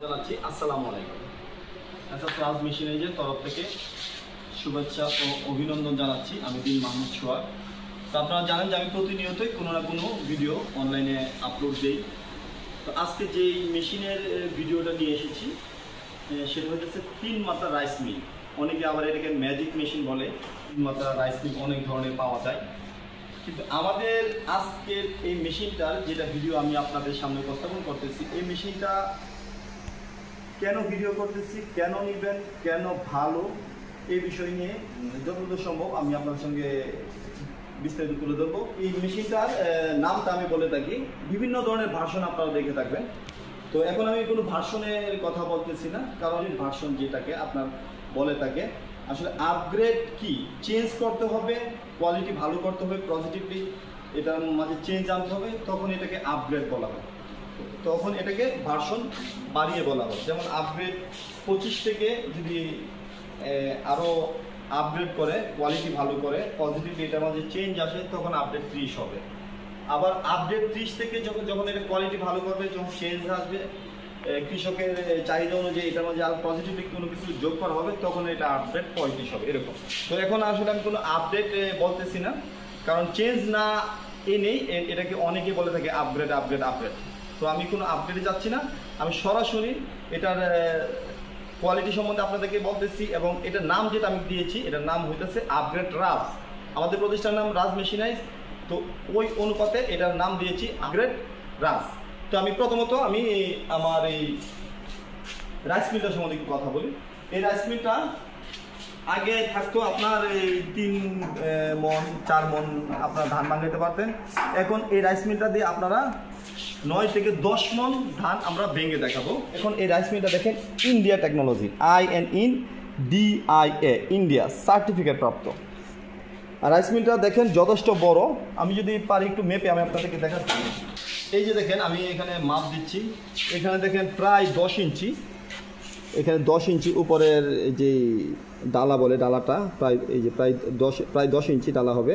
জানাচ্ছি আসসালামু আলাইকুম। রাজ মেশিনারিজের তরফ থেকে শুভেচ্ছা ও অভিনন্দন জানাচ্ছি। আমি দিন মাহমুদ সোহাগ। তো আপনারা জানেন যে আমি প্রতিনিয়তই কোনো না কোনো ভিডিও অনলাইনে আপলোড দিই। তো আজকে যেই মেশিনের ভিডিওটা নিয়ে এসেছি সেটা হচ্ছে 3 মাত্রা রাইস মিল। অনেকে আবার এটাকে ম্যাজিক মেশিন বলে। 3 মাত্রা রাইস মিল অনেক ধরনের পাওয়া যায়, কিন্তু আমাদের আজকের এই মেশিনটার যেটা ভিডিও আমি আপনাদের সামনে উপস্থাপন করতেছি, এই মেশিনটা কেন ভিডিও করতেছি, কেন নেবেন, কেন ভালো, এই বিষয় নিয়ে যতদূর সম্ভব আমি আপনাদের সঙ্গে বিস্তারিত তুলে ধরবো। এই মেশিনটার নামটা আমি বলে থাকি, বিভিন্ন ধরনের ভার্সন আপনারা দেখে থাকবেন। তো এখন আমি কোনো ভার্সনের কথা বলতেছি না, কারণ ভার্সন যেটাকে আপনার বলে থাকে আসলে আপগ্রেড কি, চেঞ্জ করতে হবে, কোয়ালিটি ভালো করতে হবে, পজিটিভলি এটার মাঝে চেঞ্জ আনতে হবে, তখন এটাকে আপগ্রেড বলা হয়। তখন এটাকে ভার্সন বাড়িয়ে বলা হয়। যেমন আপগ্রেড 25 থেকে যদি আরও আপগ্রেড করে, কোয়ালিটি ভালো করে, পজিটিভলি এটার মাঝে চেঞ্জ আসে, তখন আপডেট 30 হবে। আবার আপডেট 30 থেকে যখন এটা কোয়ালিটি ভালো করবে, যখন চেঞ্জ আসবে, কৃষকের চাহিদা অনুযায়ী এটার মাঝে আর পজিটিভলি কোনো কিছু যোগ করা হবে, তখন এটা আপডেট 35 হবে, এরকম। তো এখন আসলে আমি কোনো আপডেট বলতেছি না, কারণ চেঞ্জ না এনেই এটাকে অনেকে বলে থাকে আপগ্রেড আপগ্রেড আপগ্রেড। তো আমি কোনো আপডেটে যাচ্ছি না, আমি সরাসরি এটার কোয়ালিটি সম্বন্ধে আপনাদেরকে বলতেছি। এবং এটার নাম যেটা আমি দিয়েছি, এটার নাম হইতেছে আপগ্রেড রাজ। আমাদের প্রতিষ্ঠানের নাম রাজ মেশিনারিজ, তো ওই অনুপাতে এটার নাম দিয়েছি আপগ্রেড রাজ। তো আমি প্রথমত আমি আমার এই রাইস মিলটার সম্বন্ধে একটু কথা বলি। এই রাইস মিলটা আগে থাকতো আপনার এই 3 মন 4 মন আপনারা ধান ভাঙাইতে পারতেন। এখন এই রাইস মিলটা দিয়ে আপনারা 9 থেকে 10 মন ধান আমরা ভেঙে দেখাবো। এখন এই রাইস মিলটা দেখেন India technology, INDIA, India certificate প্রাপ্ত। আর রাইস মিলটা দেখেন যথেষ্ট বড়। আমি যদি পারি একটু মেপে আমি আপনাদেরকে দেখাচ্ছি। এই যে দেখেন আমি এখানে মাপ দিচ্ছি, এখানে দেখেন প্রায় 10 ইঞ্চি, এখানে 10 ইঞ্চি উপরের যে ডালা বলে, ডালাটা প্রায় এই যে প্রায় 10 ইঞ্চি ডালা হবে।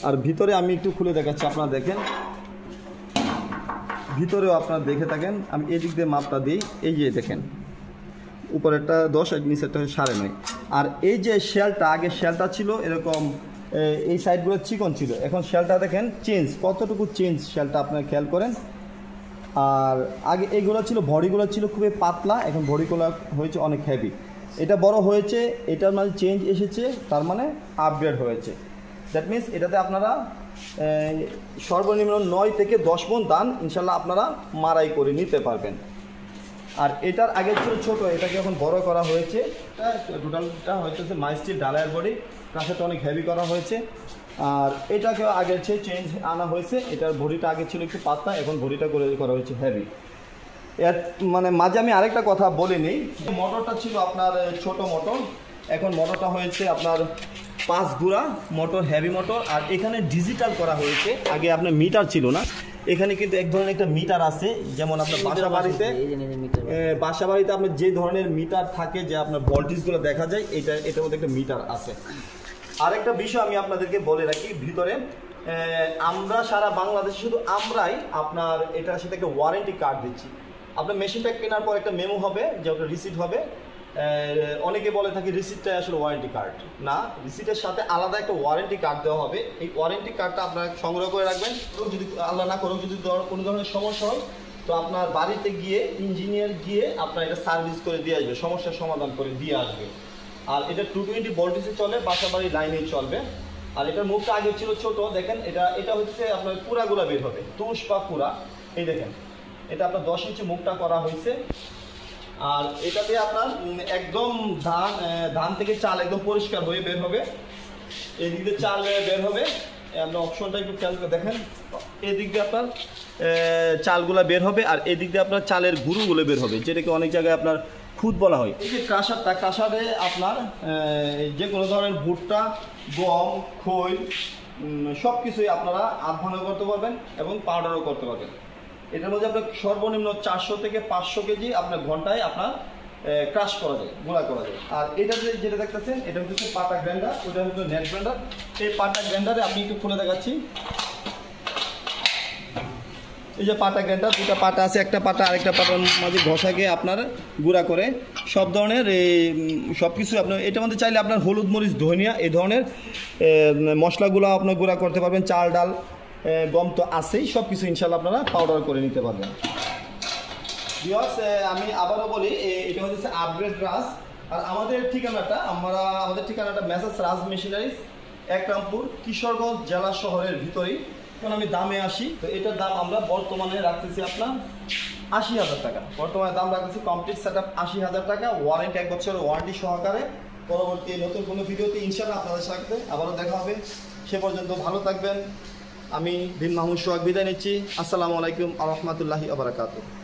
আর ভিতরে আমি একটু খুলে দেখাচ্ছি, আপনারা দেখেন ভিতরেও আপনারা দেখে থাকেন। আমি এই দিক দিয়ে মাপটা দিই, এই যে দেখেন উপরেরটা 10 আর নিচেরটা 9.5। আর এই যে শেলটা, আগে শেলটা ছিল এরকম, এই সাইডগুলো চিকন ছিল, এখন শেলটা দেখেন চেঞ্জ, কতটুকু চেঞ্জ শেলটা আপনারা খেয়াল করেন। আর আগে এইগুলো ছিল, ভরিগুলো ছিল খুবই পাতলা, এখন ভরিগুলো হয়েছে অনেক হেভি। এটা বড় হয়েছে, এটার মাঝে চেঞ্জ এসেছে, তার মানে আপগ্রেড হয়েছে। দ্যাট মিনস এটাতে আপনারা সর্বনিম্ন 9 থেকে 10 মণ ধান ইনশাল্লাহ আপনারা মারাই করে নিতে পারবেন। আর এটার আগে ছিল ছোট, এটাকে এখন বড় করা হয়েছে। টোটালটা হচ্ছে মাইস্টিল ডালায়ের বডি, কাঁচাটা অনেক হেভি করা হয়েছে। আর এটাকে আগের চেয়ে চেঞ্জ আনা হয়েছে, এটার ভরিটা আগে ছিল একটু পাতলা, এখন ভরিটা করা হয়েছে হেভি। এর মানে মাঝে আমি আরেকটা কথা বলে নিই, মোটরটা ছিল আপনার ছোট মোটর, এখন মোটরটা হয়েছে আপনার 5 গুড়া মোটর, হেভি মোটর। আর এখানে ডিজিটাল করা হয়েছে, আগে আপনার মিটার ছিল না, এখানে কিন্তু এক ধরনের একটা মিটার আছে। যেমন আপনার বাসা বাড়িতে আপনার যে ধরনের মিটার থাকে, যে আপনার ভোল্টেজগুলো দেখা যায়, এটার মধ্যে একটা মিটার আছে। আরেকটা বিষয় আমি আপনাদেরকে বলে রাখি, ভিতরে আমরা সারা বাংলাদেশে শুধু আমরাই আপনার এটার সাথে একটা ওয়ারেন্টি কার্ড দিচ্ছি। আপনার মেশিনটা কেনার পর একটা মেমো হবে, যে একটা রিসিট হবে। অনেকে বলে থাকে রিসিটটা আসলে ওয়ারেন্টি কার্ড না, রিসিটের সাথে আলাদা একটা ওয়ারেন্টি কার্ড দেওয়া হবে। এই ওয়ারেন্টি কার্ডটা আপনারা সংগ্রহ করে রাখবেন। যদি আল্লাহ না করুক, যদি কোনো ধরনের সমস্যা হয়, তো আপনার বাড়িতে গিয়ে ইঞ্জিনিয়ার গিয়ে আপনার এটা সার্ভিস করে দিয়ে আসবে, সমস্যার সমাধান করে দিয়ে আসবে। আর এটা 220 ভোল্টেজে চলে, বাসা বাড়ির লাইনেই চলবে। আর এটার মুখটা আগে ছিল ছোট, দেখেন এটা হচ্ছে আপনার কুড়াগুলা বের হবে, তুষ বা কুড়া। এই দেখেন এটা আপনার 10 ইঞ্চি মুখটা করা হয়েছে। আর এটাতে আপনার একদম ধান থেকে চাল একদম পরিষ্কার হয়ে বের হবে। এদিক দিয়ে চাল বের হবে, আপনার অপশনটা একটু খেয়াল করে দেখেন, এদিক দিয়ে আপনার চালগুলা বের হবে, আর এদিক দিয়ে আপনার চালের গুঁড়োগুলো বের হবে, যেটাকে অনেক জায়গায় আপনার খুদ বলা হয়। এই যে ক্রাশারটা, ক্রাশারে আপনার যে কোনো ধরনের ভুট্টা, গম, খৈল সব কিছুই আপনারা আধভাঙা করতে পারবেন এবং পাউডারও করতে পারবেন। এটার মধ্যে আপনার সর্বনিম্ন 400 থেকে 500 কেজি আপনার ঘন্টায় আপনার ক্রাশ করা যায়, গুঁড়া করা যায়। আর এটা যেটা দেখতেছেন, এটা হচ্ছে পাটা গ্রাইন্ডার, ওটা হচ্ছে নেট গ্রাইন্ডার। এই পাটা গ্রাইন্ডারে আপনি একটু খুলে দেখাচ্ছি, এই যে পাটা গ্রাইন্ডার, দুটা পাটা আছে, একটা পাটা আরেকটা পাটার মাঝে ঘষাকে আপনার গুঁড়া করে সব ধরনের এই সব কিছু আপনার এটার মধ্যে চাইলে আপনার হলুদ মরিচ ধনিয়া এই ধরনের মশলাগুলো আপনার গুঁড়া করতে পারবেন। চাল ডাল গম তো আছেই, সব কিছু ইনশাল্লাহ আপনারা পাউডার করে নিতে পারবেন। ভিউয়ার্স, আমি আবারও বলি এটা হচ্ছে আপগ্রেড রাজ। আর আমাদের ঠিকানাটা মেসার্স রাজ মেশিনারিজ, একরামপুর, কিশোরগঞ্জ জেলা শহরের ভিতরেই। এখন আমি দামে আসি, তো এটার দাম আমরা বর্তমানে রাখতেছি আপনার 80,000 টাকা। বর্তমানে দাম রাখতেছি কমপ্লিট সেট আপ 80,000 টাকা, ওয়ারেন্টি 1 বছরের ওয়ারেন্টি সহকারে। পরবর্তী নতুন কোনো ভিডিওতে ইনশাআল্লাহ আপনাদের সাথে আবারও দেখা হবে। সে পর্যন্ত ভালো থাকবেন। আমি বিন মাহমুদ সোহাগ বিদায় নিচ্ছি। আসসালামু আলাইকুম ওয়া রাহমাতুল্লাহি ওয়া বারাকাতুহু।